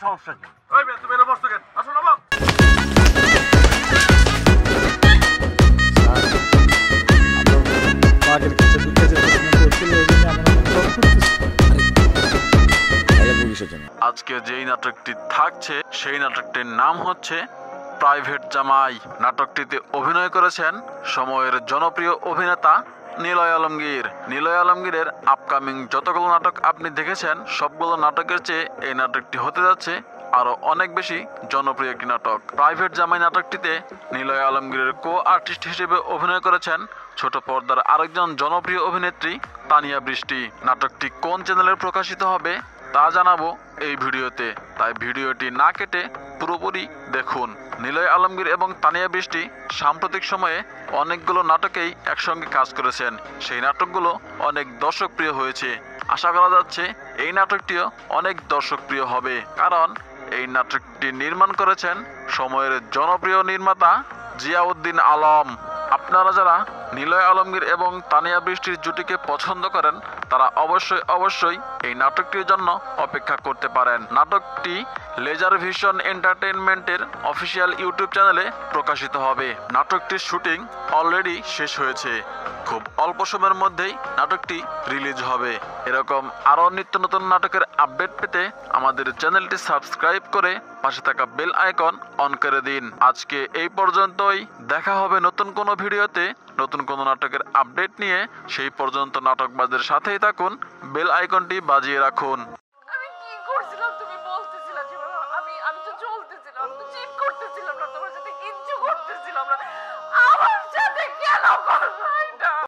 সমস্যা কি? ওই মেয়ে তুমি এনে বসছো কেন? আসো নামো। বাঘের কাছে ঢুকে যেতে আজকে যেই নাটকটি থাকছে সেই নাটকটির নাম হচ্ছে প্রাইভেট জামাই। নাটকটিতে অভিনয় করেছেন সময়ের জনপ্রিয় অভিনেতা নিলয় আলমগীর। নিলয় আলমগীরের আপকামিং যতগুলো নাটক আপনি দেখেছেন সবগুলো নাটকের চেয়ে এই নাটকটি হতে যাচ্ছে আরো অনেক বেশি জনপ্রিয় একটি নাটক। প্রাইভেট জামাই নাটকটিতে নিলয় আলমগীরের কো আর্টিস্ট হিসেবে অভিনয় করেছেন ছোট পর্দার আরেকজন জনপ্রিয় অভিনেত্রী তানিয়া বৃষ্টি। নাটকটি কোন চ্যানেলে প্রকাশিত হবে তা জানাবো এই ভিডিওতে, তাই ভিডিওটি না কেটে পুরোপুরি দেখুন। নিলয় আলমগীর এবং তানিয়া বৃষ্টি সাম্প্রতিক সময়ে অনেকগুলো নাটকেই একসঙ্গে কাজ করেছেন। সেই নাটকগুলো অনেক দর্শকপ্রিয় হয়েছে। আশা করা যাচ্ছে এই নাটকটিও অনেক দর্শকপ্রিয় হবে, কারণ এই নাটকটি নির্মাণ করেছেন সময়ের জনপ্রিয় নির্মাতা জিয়াউদ্দিন আলম। আপনারা যারা নিলয় আলমগীর এবং তানিয়া বৃষ্টির জুটিকে পছন্দ করেন তারা অবশ্যই এই নাটকটির জন্য অপেক্ষা করতে পারেন। নাটকটি লেজার ভিশন এন্টারটেইনমেন্টের অফিসিয়াল ইউটিউব চ্যানেলে প্রকাশিত হবে। নাটকটির শুটিং অলরেডি শেষ হয়েছে। খুব অল্প সময়ের মধ্যেই নাটকটি রিলিজ হবে। এরকম আরও নিত্য নতুন নাটকের আপডেট পেতে আমাদের চ্যানেলটি সাবস্ক্রাইব করে পাশে থাকা বেল আইকন অন করে দিন। আজকে এই পর্যন্তই। দেখা হবে নতুন কোনো ভিডিওতে নতুন কোনো নাটকের আপডেট নিয়ে। সেই পর্যন্ত নাটকবাজদের সাথেই থাকুন, বেল আইকনটি বাজিয়ে রাখুন।